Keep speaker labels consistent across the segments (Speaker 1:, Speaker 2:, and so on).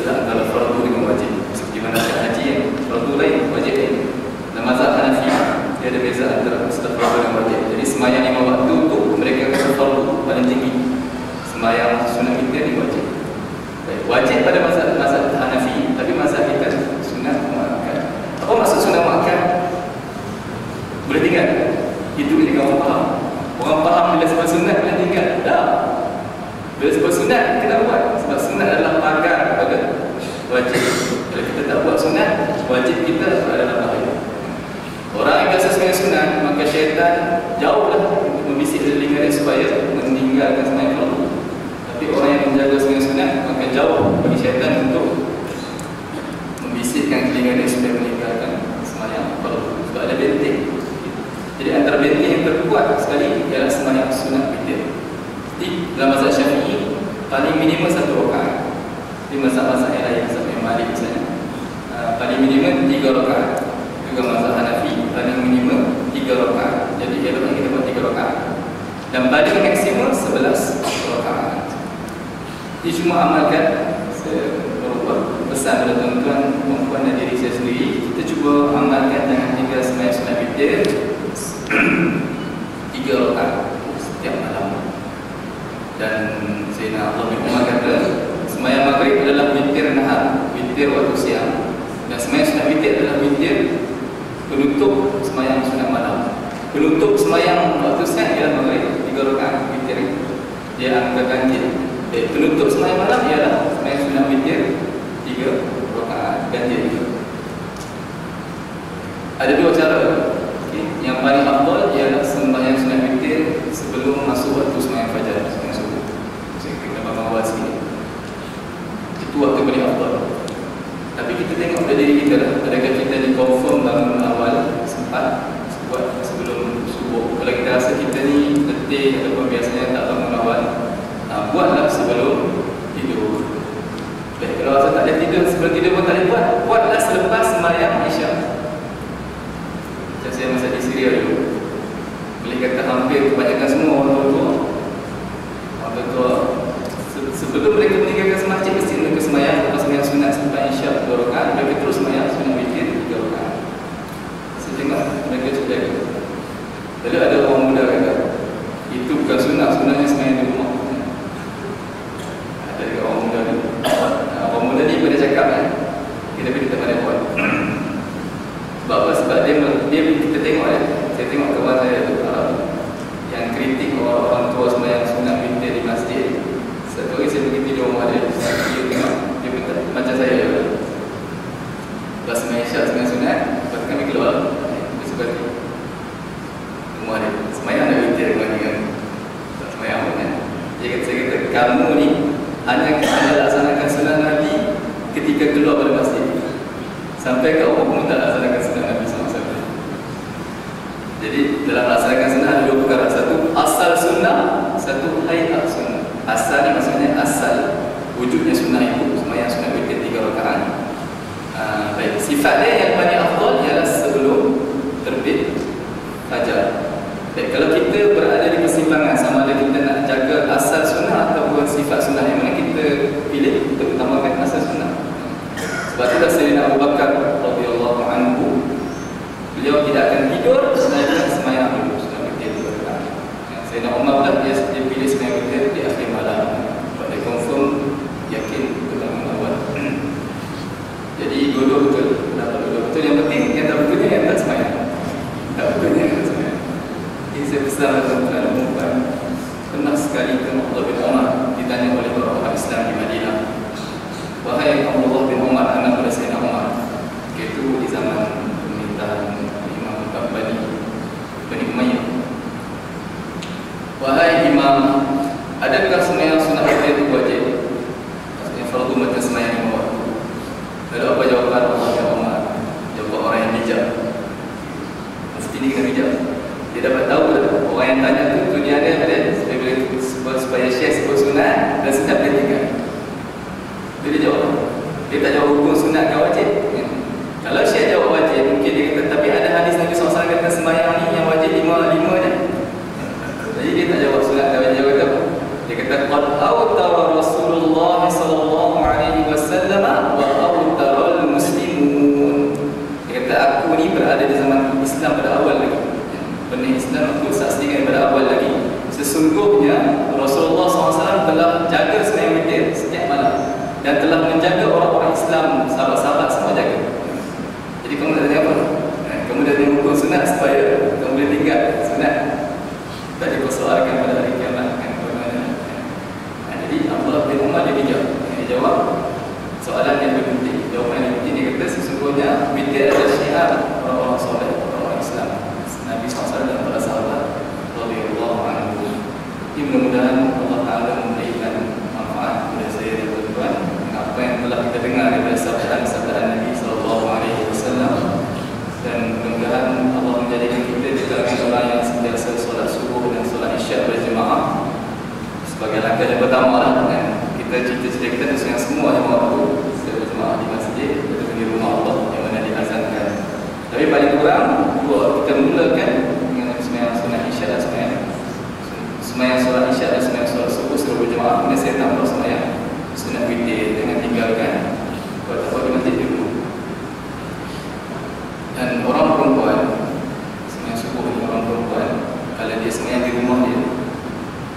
Speaker 1: lah antara fardu dengan wajib. Seperti mana haji yang fardu lain, wajib lain. Dan mazhab Hanafi dia ada beza antara fardu dan wajib. Jadi sembahyang 5 waktu tu mereka kata fardu paling tinggi. Sembahyang sunat kita ni wajib. Baik, wajib pada mazhab Hanafi, tapi mazhab kita sunat muakkad. Apa maksud sunat muakkad? Boleh tinggal. Itu yang orang faham. Orang faham bila sebab sunat boleh tinggal. Tak. Bila sebab sunat kena buat. Sebab sunat adalah pagar kepada wajib. Kalau kita tak buat sunat, wajib kita adalah bahaya. Orang yang biasa sembahyang sunat, maka syaitan jauhlah untuk membisik telinga dia supaya meninggalkan sembahyang fardu. Tapi orang yang menjaga sembahyang sunat, maka jauh bagi syaitan untuk membisikkan telinga dia supaya meninggalkan sembahyang fardu. Sebab ada benteng. Jadi antara benteng yang terkuat sekali ialah sembahyang sunat witir. Jadi dalam mazhab Syafi'i paling minimum 1 rakaat. Di mazhab-mazhab yang lain, mazhab yang Malik misalnya, paling minimum 3 rakaat. Juga mazhab Hanafi paling minimum 3 rakaat. Jadi eloknya kita buat 3 rakaat. Dan paling maksimum 11 rakaat. Ini cuma amalkan. Saya berubah pesan pada tuan-tuan, perempuan dan diri saya sendiri. Kita cuba amalkan, jangan tinggal sembahyang sunat witir 3 rakaat setiap malam. Dan Sayyidina Abdullah bin Umar kata sembahyang maghrib adalah witir nahar, witir waktu siang. Dan sembahyang sunat witir adalah witir penutup sembahyang sunat malam. Penutup sembahyang waktu siang ialah maghrib 3 rakaat witir. Dia angka ganjil. Penutup sembahyang malam ialah sembahyang sunat witir 3 rakaat ganjil. Ada 2 cara. Yang paling afdal ialah sembahyang sunat witir sebelum masuk waktu sembahyang fajar, sembahyang subuh. Saya kena bangun awal sikit. Itu waktu paling afdal. Tapi kita tengok pada diri kita lah, adakah kita ni confirm bangun awal sempat buat sebelum subuh. Kalau kita rasa kita ni letih ataupun biasanya tak bangun awal, buatlah sebelum tidur. Baik, kalau rasa tak ada tidur, sebelum tidur pun tak boleh buat, buatlah selepas sembahyang Isyak. Saya masa di Syria dulu, boleh kata hampir kebanyakan semua orang tua sebelum mereka meninggalkan masjid mesti mereka sembahyang, lepas sembahyang sunat sampai Isyak 2 rakaat, mereka terus sembahyang sunat witir 3 rakaat. Saya tengok mereka cuba. Lalu ada orang muda kata itu bukan sunat, sebenarnya sembahyang di rumah. Ada juga orang muda ni. Orang muda ni pada cakap tapi kita tak pandai buat. Sebab apa? Sebab dia kita tengok saya tengok kawan saya yang kritik orang tua sembahyang sunat witir di masjid. Satu hari saya pergi tidur rumah dia, dia tengok, dia kata macam saya. Lepas sembahyang Isyak, sembahyang sunat, lepas kami keluar, dia seperti rumah dia, sembahyang ada witir rumah dia kan, tak sembahyang pun kan. Saya kata, kamu ni hanya laksanakan sunat Nabi ketika keluar pada masjid. Sampai ke Allah pun tak laksanakan sunat Nabi SAW. Jadi dalam laksanakan sunat ada 2 perkara. Satu asal sunnah, satu hayat sunnah. Asal ni maksudnya asal wujudnya sunnah itu sembahyang sunat witir 3 rakaat. Baik, sifat dia yang paling afdal ialah sebelum terbit fajar. Baik, kalau kita berada di persimpangan sama ada kita nak jaga asal sunnah ataupun sifat sunnah, yang mana kita pilih, kita utamakan asal sunnah. Sebab itulah Sayyidina Abu Bakar radhiyallahu anhu, beliau tidak akan tidur selain sembahyang dulu sunat witir 3 rakaat. Sayyidina Umar pula dia pilih sembahyang witir di akhir malam. Sebab dia confirm, yakin berbangun awal. Jadi dua-dua betul. Dapat dua-dua betul. Yang penting yang tak betulnya yang tak sembahyang. Tak betulnya yang tak sembahyang. Ini saya pesan tuan-tuan dan puan. Pernah sekali Abdullah bin Umar ditanya oleh orang Islam di Madinah, wahai Abdullah bin Umar, anak pada Sayyidina Umar, iaitu di zaman pemerintahan Imam Bani Umayyah. Wahai Imam dan telah menjaga orang-orang Islam, sahabat-sahabat semua jaga. Jadi kamu nak tanya apa? Kamu dah tengok hukum sunat supaya kamu boleh tinggal sunat. Tak dipersoalkan pada hari kiamat kan, bagaimana? Jadi Abdullah bin Umar dia jawab soalan yang penting. Jawapan yang penting dia kata sesungguhnya bila ada syiar orang-orang soleh, orang-orang Islam, Nabi SAW dan para sahabat radhiyallahu anhu. Ini mudah-mudahan Allah Taala memberikan manfaat kepada saya dan tuan-tuan apa yang telah kita dengar daripada sabda Nabi SAW, dan mudah-mudahan Allah menjadikan kita di kalangan orang yang sentiasa solat subuh dan solat isyak berjemaah. Sebagai langkah yang pertama lah kan, kita cita-cita kita tu yang semua jemaah tu secara berjemaah di masjid ataupun di rumah Allah yang mana diazankan. Tapi paling kurang kita mulakan dengan sembahyang sunat isyak dan sembahyang solat isyak dan sembahyang solat subuh secara berjemaah. Kemudian saya tambah sembahyang sunat witir dengan tinggalkan buat di masjid dulu. Dan orang perempuan sembahyang subuh ni, orang perempuan kalau dia sembahyang di rumah dia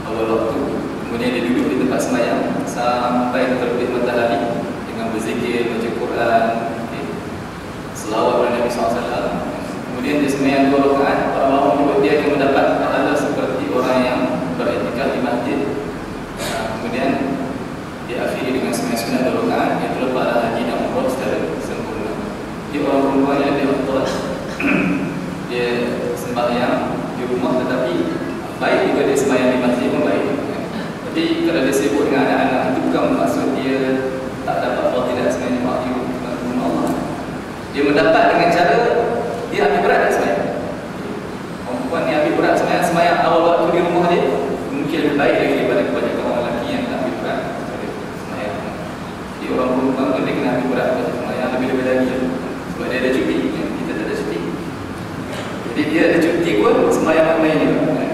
Speaker 1: awal waktu, kemudian dia duduk di tempat sembahyang sampai terbit matahari dengan berzikir, baca Quran, selawat kepada Nabi SAW. Kemudian dia sembahyang 2 rakaat, orang awam juga dia akan mendapat pahala seperti orang yang beriktikaf di masjid. Kemudian dia akhiri dengan sembahyang sunat 2 rakaat, iaitu pahala haji dan umrah secara sempurna. Dia orang perempuan yang dia betul, dia sembahyang di rumah, tetapi baik juga dia sembahyang di masjid pun baik. Tapi kalau dia sibuk dengan anak-anak, itu bukan maksud dia tak dapat fadilah sembahyang jemaah di rumah Allah. Dia mendapat dengan cara dia ambil berat sembahyang. Perempuan ni ambil berat sembahyang awal waktu di rumah dia, mungkin lebih baik lagi daripada kebanyakan orang lelaki yang tak ambil berat sembahyang. Jadi orang perempuan pun dia kena ambil berat pada sembahyang lebih-lebih lagi. Sebab dia ada cuti, kita tak ada cuti. Jadi dia ada cuti pun sembahyang main juga.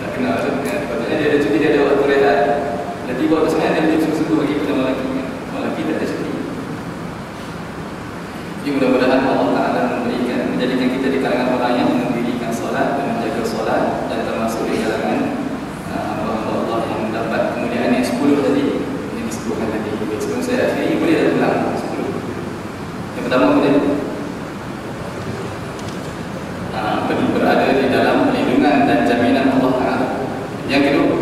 Speaker 1: Tak kenal tu kan. Patutnya dia ada cuti, dia ada waktu rehat. Jadi waktu sembahyang dia boleh sungguh-sungguh bagi kepada lelaki. Lelaki tak ada cuti. Jadi mudah-mudahan Allah Ta'ala menjadikan kita di kalangan orang yang mendirikan solat dan menjaga solat, dan termasuk di kalangan Allah yang mendapat kemuliaan yang 10 tadi yang disebutkan tadi. Sebelum saya akhiri, boleh dah ulang 10. Yang pertama boleh berada di dalam perlindungan dan jaminan Allah Ta'ala. Yang kedua,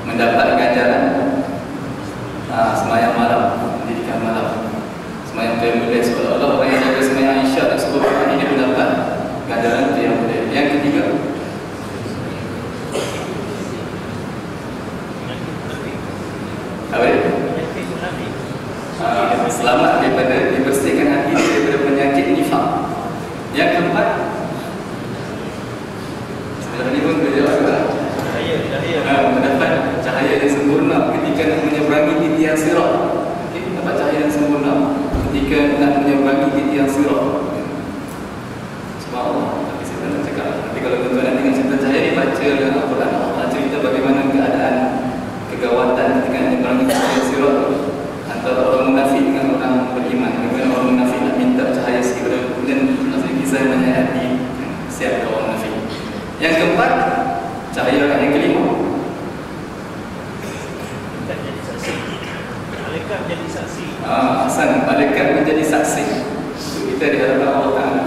Speaker 1: mendapat ganjaran sembahyang malam, pendidikan malam, sembahyang qiyamul lail. Seolah-olah orang yang jaga sembahyang isyak dan subuh ini dia mendapat ganjaran qiyamul lail. Yang ketiga, selamat daripada dibersihkan hati daripada penyakit nifaq. Yang keempat, sebenarnya ni pun boleh jawab juga. Mendapat cahaya yang sempurna ketika nak menyeberangi titian sirat. Dapat cahaya yang sempurna ketika nak menyeberangi titian sirat. Subhanallah. Tapi saya tak nak cakap. Tapi kalau tuan-tuan nak tengok cerita cahaya ni, baca dalam Al-Quran. Allah cerita bagaimana keadaan kegawatan ketika nak menyeberangi titian sirat antara orang munafik dengan orang beriman. Bagaimana orang munafik nak minta cahaya sikit, kemudian maksudnya kisah menyayati siap orang munafik. Yang keempat, cahaya yang kelima,
Speaker 2: malaikat menjadi saksi.
Speaker 1: Hasan, malaikat menjadi saksi. Kita di hadapan Allah Ta'ala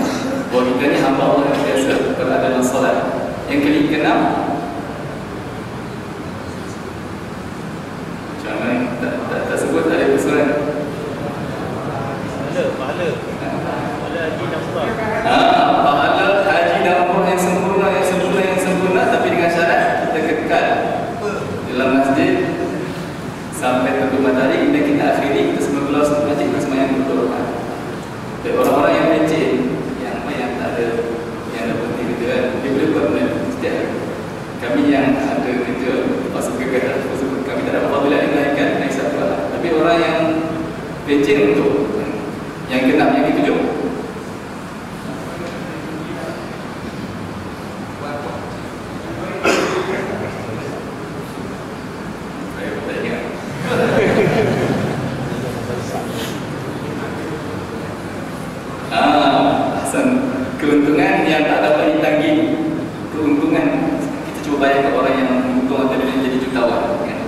Speaker 1: bahawa kita ni hamba Allah yang biasa berada dalam solat. Yang keenam, macam mana tak sebut, tak ada pesuran.
Speaker 2: Pahala haji dan umrah.
Speaker 1: Pahala haji dan umrah yang sempurna, tapi dengan syarat kita kekal dalam masjid sampai terbit matahari. Kemudian kita akhiri, kita semua keluar masjid, kita sembahyang 2 rakaat. Dan orang-orang yang pencet, yang tak ada, yang dah berhenti kerja, dia boleh buat benda setiap hari. Kami yang ada kerja pasal kegagalan, kami tak dapat apabila dilahirkan, naik satu lah. Tapi orang yang pencet untuk yang keenam, yang ketujuh, keuntungan yang tak dapat ditanggi. Keuntungan, kita cuba bayangkan orang yang untung atau dia jadi jutawan kan?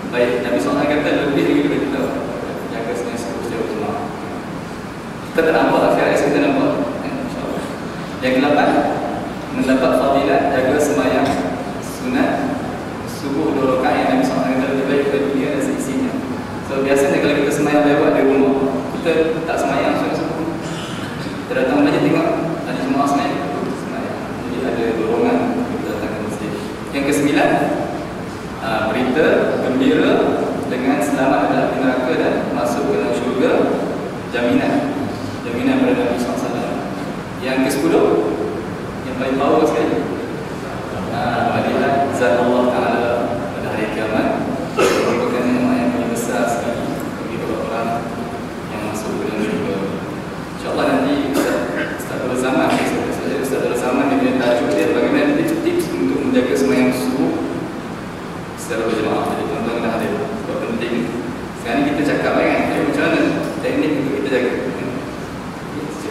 Speaker 1: Baik, Nabi SAW lebih lagi daripada kita jaga semayang subuh secara berjemaah. Kita tak nampak akhirat kita nampak, insyaAllah. Yang ke-8, mendapat fadilat jaga semayang sunat subuh 2 rakaat yang Nabi SAW kata lebih baik daripada dunia dan seisinya. So biasanya kalau kita semayang lewat di rumah, kita tak semayang sunat subuh. Kita datang belajar tengok ada jemaah semayang. Jadi ada dorongan kita datang ke masjid. Yang ke-9, berita gembira dengan selamat dalam neraka dan masuk ke dalam syurga, jaminan pada Nabi SAW. Yang ke-10, yang paling power sekali, melihat zat Allah Ta'ala pada hari kiamat, merupakan nikmat yang paling besar sekali bagi orang-orang yang masuk ke dalam syurga. InsyaAllah nanti Ustaz Abdul Zaman, Ustaz Abdul Zaman dia punya tajuk dia bagaimana tips-tips untuk menjaga semayang subuh secara berjemaah. Jadi tuan-tuan kena hadir, sebab penting. Sekarang kita cakap kan, macam mana teknik untuk kita jaga.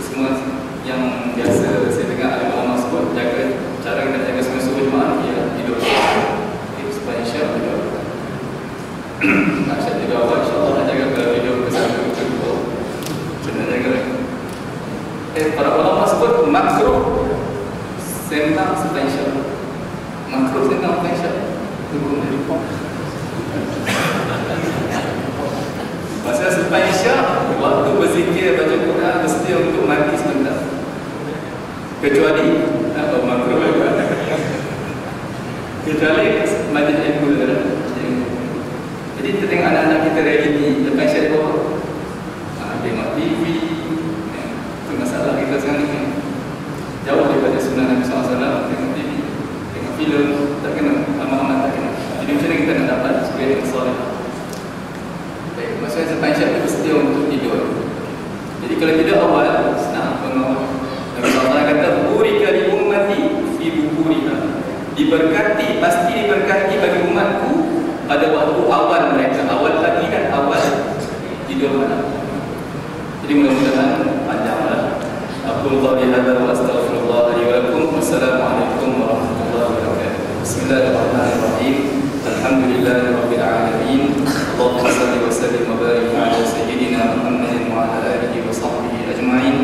Speaker 1: Semua yang biasa saya dengar ada ulama sebut, jaga cara kita jaga semayang subuh berjemaah ialah tidur supaya insya' juga nak syak juga awal, insyaAllah nak jaga kalau video ke-1 ke-2 kena jaga lagi. Para ulama sebut makruh sembang serta insya'. Makruh sembang serta insya'. Tunggu dari pop. Pasal selepas isyak, waktu berzikir, baca Quran, mesti untuk mati sebentar. Kecuali makruh juga. Kecuali majlis ilmu. Jadi kita tengok anak-anak kita realiti lepas isyak di bawah. Tengok TV. Itu masalah kita sekarang ni. Jauh daripada sunnah Nabi SAW. Tengok TV, tengok filem, tak kena. Amat-amat tak kena. Jadi macam mana kita nak dapat supaya yang soleh? Baik, maksudnya sampai insya' itu bersedia untuk tidur. Jadi kalau tidak awal, senang pengawal. Nabi SAW kata, burika li ummati fi bukuriha. Diberkati, pasti diberkati bagi umatku pada waktu awal mereka. Awal pagi dan awal tidur malam. Jadi mudah-mudahan panjanglah. Aqulu qawli hadza wa astaghfirullah li wa lakum. Wassalamualaikum warahmatullahi wabarakatuh. Bismillahirrahmanirrahim. Alhamdulillahirabbil alamin. Allahumma shalli wa sallim wa barik ala sayyidina Muhammadin wa ala alihi wa sahbihi ajma'in.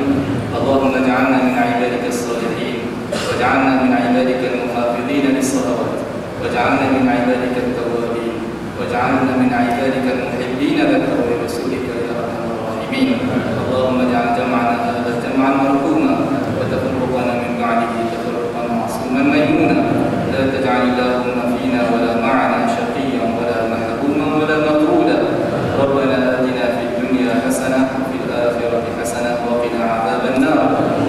Speaker 1: Allahumma ij'alna min 'ibadikas shalihin waj'alna min 'ibadikal muhafizin lis-shalawat waj'alna min 'ibadikat tawwabin waj'alna min 'ibadikal muhibbin li rasulika ya arhamar rahimin. Allahumma ij'al jam'ana hadha jam'an marhuma wa tafarraqana min ba'dihi tafarraqan ma'suman maymuna. لا تجعل اللهم فينا ولا معنا شقيا ولا محروما ولا مطرودا. ربنا آتنا في الدنيا حسنة وفي الآخرة حسنة وقنا عذاب النار.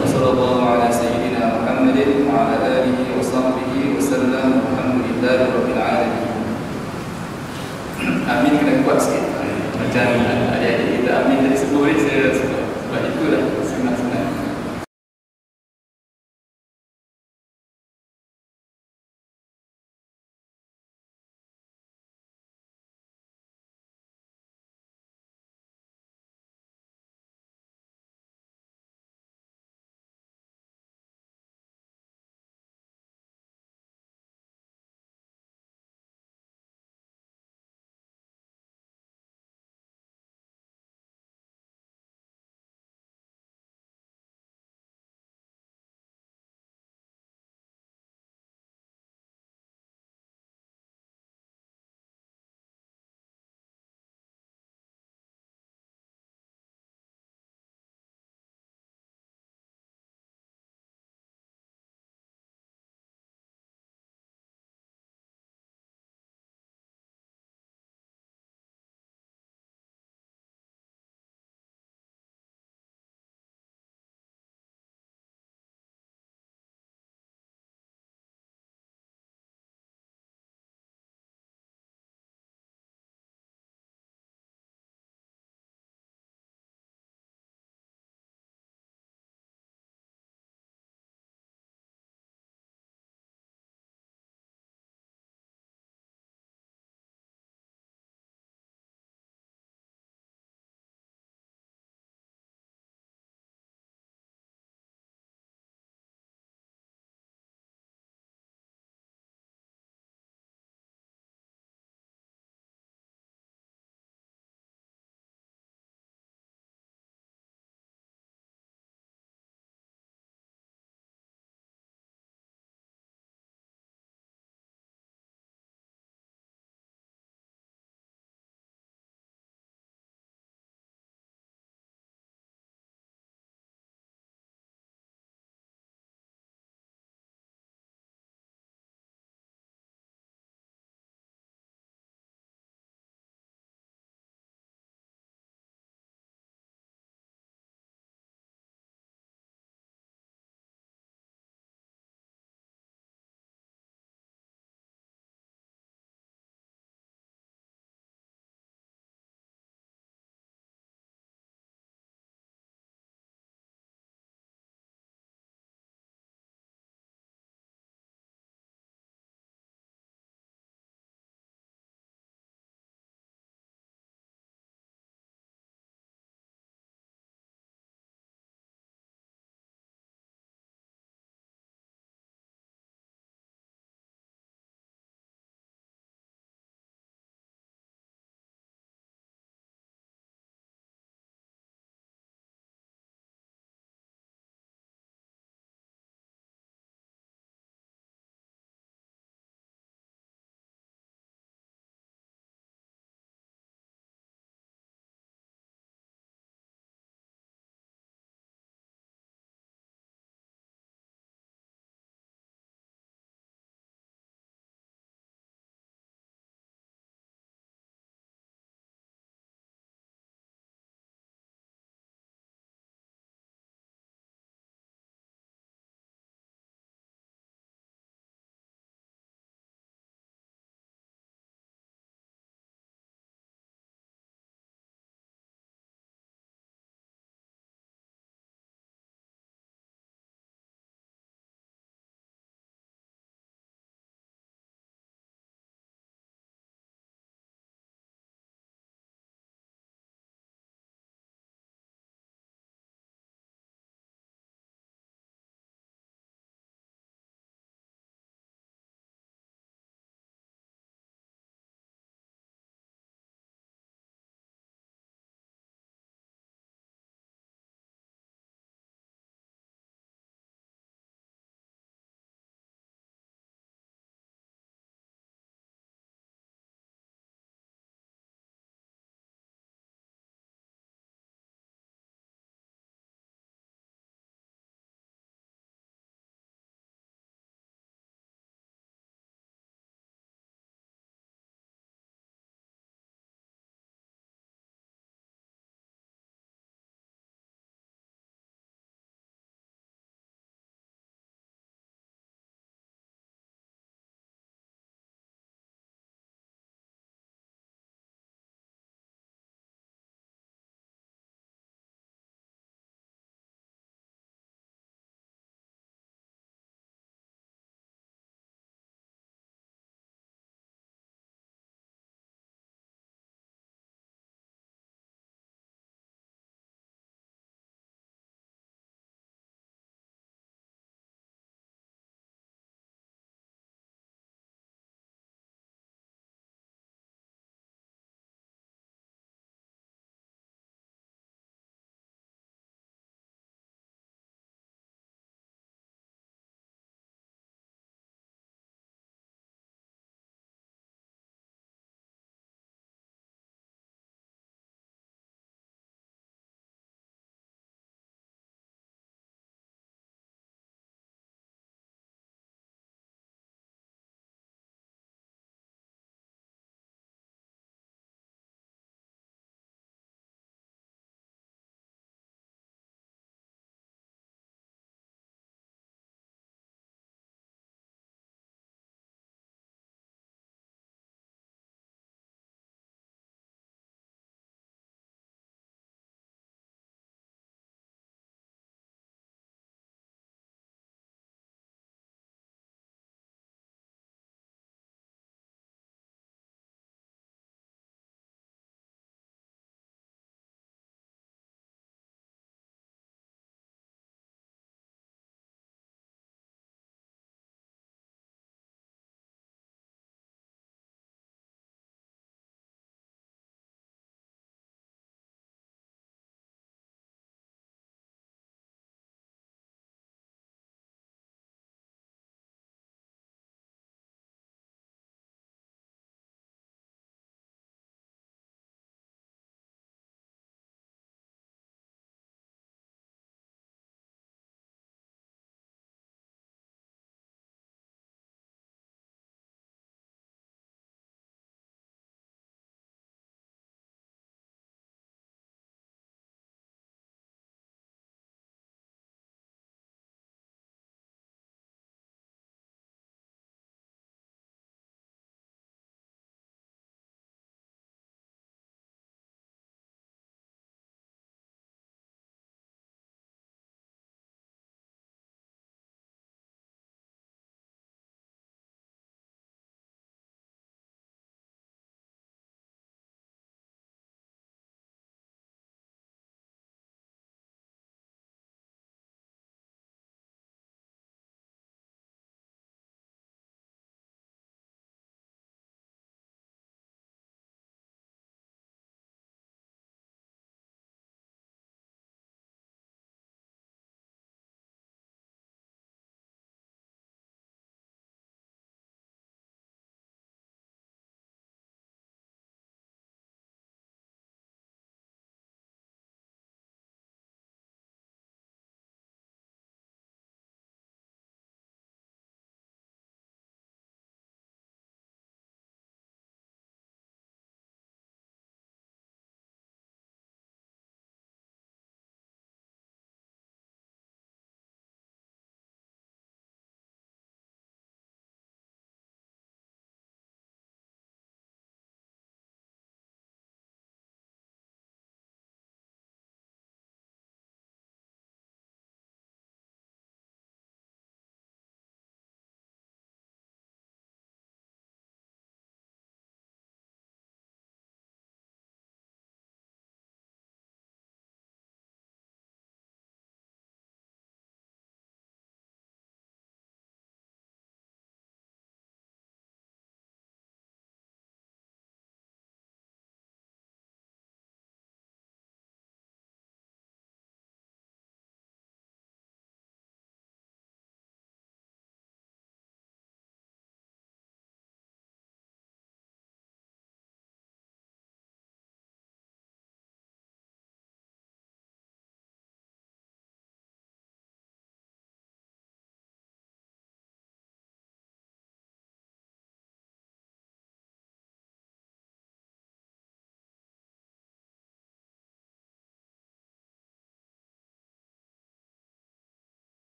Speaker 1: وصلى الله على سيدنا محمد وعلى آله وصحبه وسلم والحمد لله رب العالمين. Amin kena kuat sikit. Macam adik-adik kita amin dari sebelum ni saya sebab itulah